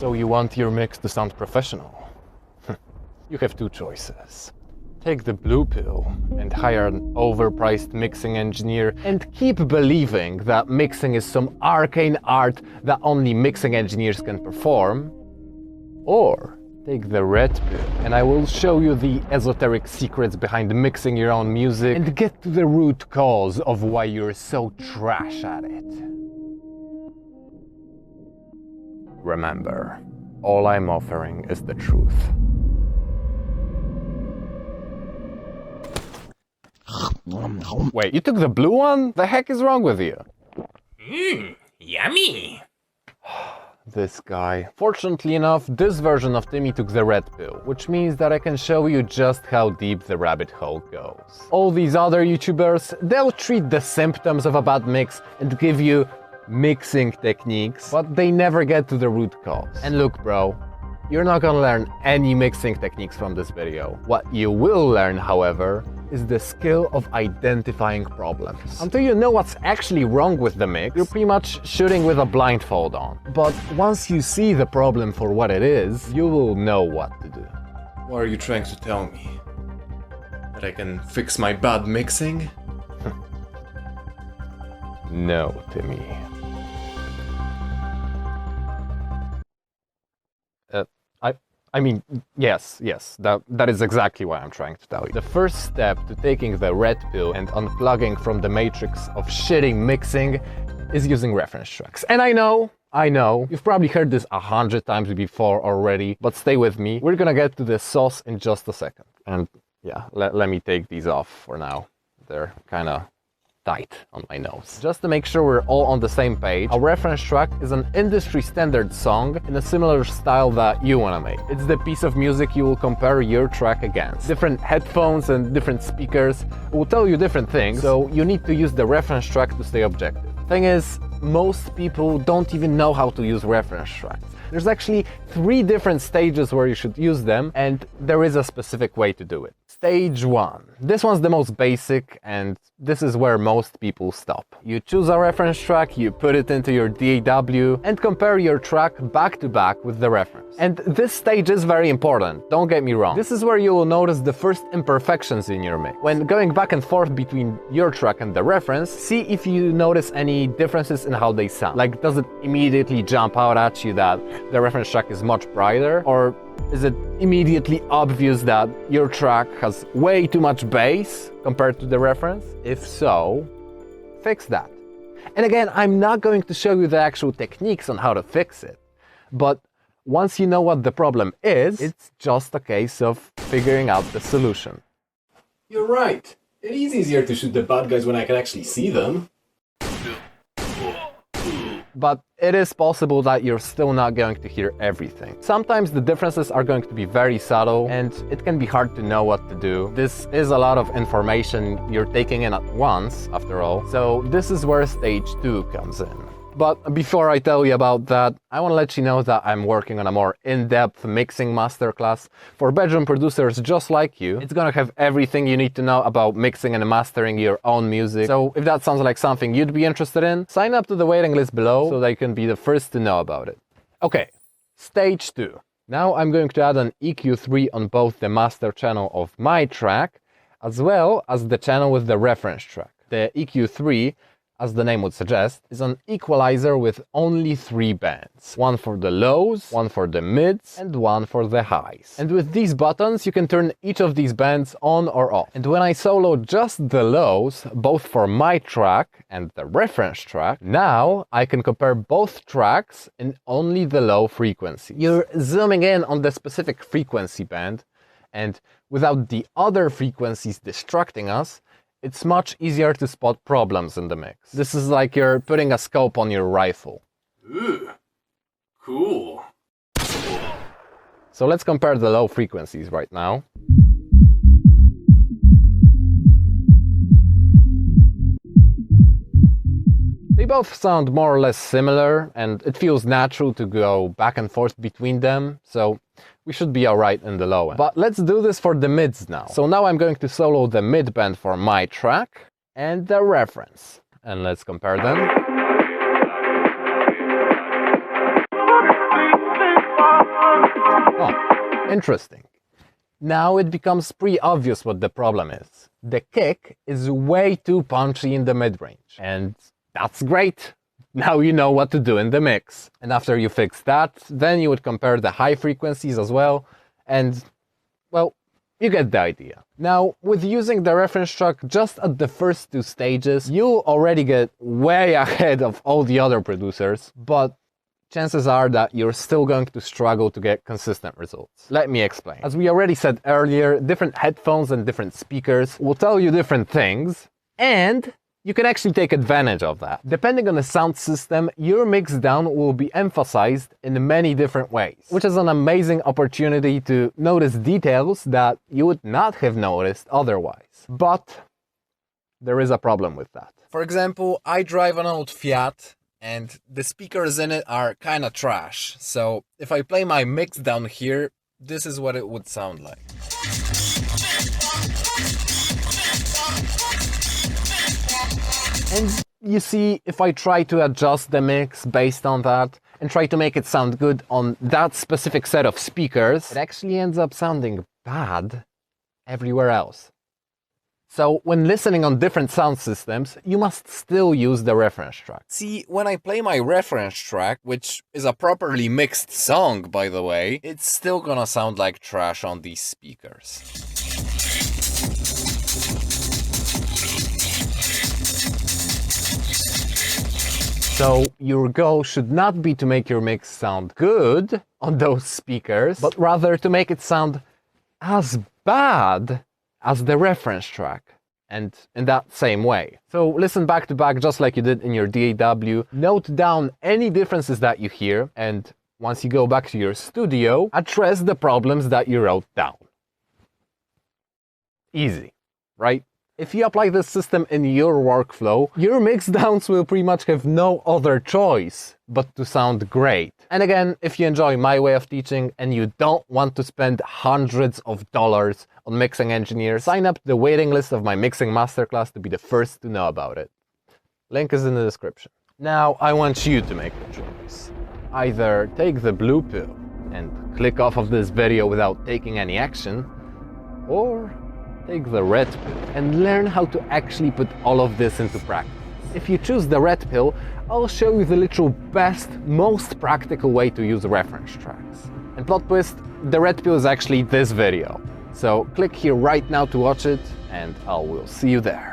So you want your mix to sound professional? You have two choices. Take the blue pill and hire an overpriced mixing engineer and keep believing that mixing is some arcane art that only mixing engineers can perform. Or take the red pill and I will show you the esoteric secrets behind mixing your own music and get to the root cause of why you're so trash at it. Remember, all I'm offering is the truth. Wait, you took the blue one? The heck is wrong with you? Yummy! This guy. Fortunately enough, this version of Timmy took the red pill, which means that I can show you just how deep the rabbit hole goes. All these other YouTubers, they'll treat the symptoms of a bad mix and give you mixing techniques, but they never get to the root cause. And look, bro, you're not gonna learn any mixing techniques from this video. What you will learn, however, is the skill of identifying problems. Until you know what's actually wrong with the mix, you're pretty much shooting with a blindfold on. But once you see the problem for what it is, you will know what to do. What are you trying to tell me? That I can fix my bad mixing? No, Timmy. I mean, yes, that is exactly what I'm trying to tell you. The first step to taking the red pill and unplugging from the matrix of shitty mixing is using reference tracks. And I know, you've probably heard this 100 times before already, but stay with me. We're gonna get to the sauce in just a second. And yeah, let me take these off for now. They're kinda tight on my nose. Just to make sure we're all on the same page, a reference track is an industry standard song in a similar style that you want to make. It's the piece of music you will compare your track against. Different headphones and different speakers will tell you different things, so you need to use the reference track to stay objective. Thing is, most people don't even know how to use reference tracks. There's actually 3 different stages where you should use them, and there is a specific way to do it. Stage 1. This one's the most basic, and this is where most people stop. You choose a reference track, you put it into your DAW, and compare your track back to back with the reference. And this stage is very important, don't get me wrong. This is where you will notice the first imperfections in your mix. When going back and forth between your track and the reference, see if you notice any differences in how they sound. Like, does it immediately jump out at you that the reference track is much brighter? Or is it immediately obvious that your track has way too much bass compared to the reference? If so, fix that. And again, I'm not going to show you the actual techniques on how to fix it, but once you know what the problem is, it's just a case of figuring out the solution. You're right. It is easier to shoot the bad guys when I can actually see them. But it is possible that you're still not going to hear everything. Sometimes the differences are going to be very subtle and it can be hard to know what to do. This is a lot of information you're taking in at once, after all. So this is where stage 2 comes in. But before I tell you about that, I want to let you know that I'm working on a more in-depth mixing masterclass for bedroom producers just like you. It's gonna have everything you need to know about mixing and mastering your own music. So if that sounds like something you'd be interested in, sign up to the waiting list below so that you can be the first to know about it. Okay, stage 2. Now I'm going to add an EQ3 on both the master channel of my track as well as the channel with the reference track. The EQ3, as the name would suggest, is an equalizer with only 3 bands. One for the lows, one for the mids, and one for the highs. And with these buttons, you can turn each of these bands on or off. And when I solo just the lows, both for my track and the reference track, now I can compare both tracks in only the low frequency. You're zooming in on the specific frequency band, and without the other frequencies distracting us, it's much easier to spot problems in the mix. This is like you're putting a scope on your rifle. Ooh, cool. So let's compare the low frequencies right now. They both sound more or less similar, and it feels natural to go back and forth between them, so we should be alright in the low end. But let's do this for the mids now. So now I'm going to solo the mid band for my track and the reference. And let's compare them. Interesting. Now it becomes pretty obvious what the problem is. The kick is way too punchy in the mid-range. And that's great. Now you know what to do in the mix. And after you fix that, then you would compare the high frequencies as well. And, well, you get the idea. Now, with using the reference track just at the first two stages, you already get way ahead of all the other producers, but chances are that you're still going to struggle to get consistent results. Let me explain. As we already said earlier, different headphones and different speakers will tell you different things, and you can actually take advantage of that. Depending on the sound system, your mix down will be emphasized in many different ways, which is an amazing opportunity to notice details that you would not have noticed otherwise. But there is a problem with that. For example, I drive an old Fiat, and the speakers in it are kind of trash. So if I play my mix down here, this is what it would sound like. And you see, if I try to adjust the mix based on that and try to make it sound good on that specific set of speakers, it actually ends up sounding bad everywhere else. So when listening on different sound systems, you must still use the reference track. See, when I play my reference track, which is a properly mixed song, by the way, it's still gonna sound like trash on these speakers. So your goal should not be to make your mix sound good on those speakers, but rather to make it sound as bad as the reference track, and in that same way. So listen back to back just like you did in your DAW, note down any differences that you hear, and once you go back to your studio, address the problems that you wrote down. Easy, right? If you apply this system in your workflow, your mix downs will pretty much have no other choice but to sound great. And again, if you enjoy my way of teaching and you don't want to spend hundreds of dollars on mixing engineers, sign up to the waiting list of my mixing masterclass to be the first to know about it. Link is in the description. Now I want you to make the choice. Either take the blue pill and click off of this video without taking any action, or take the red pill and learn how to actually put all of this into practice. If you choose the red pill, I'll show you the literal best, most practical way to use reference tracks. And plot twist, the red pill is actually this video. So click here right now to watch it, and I will see you there.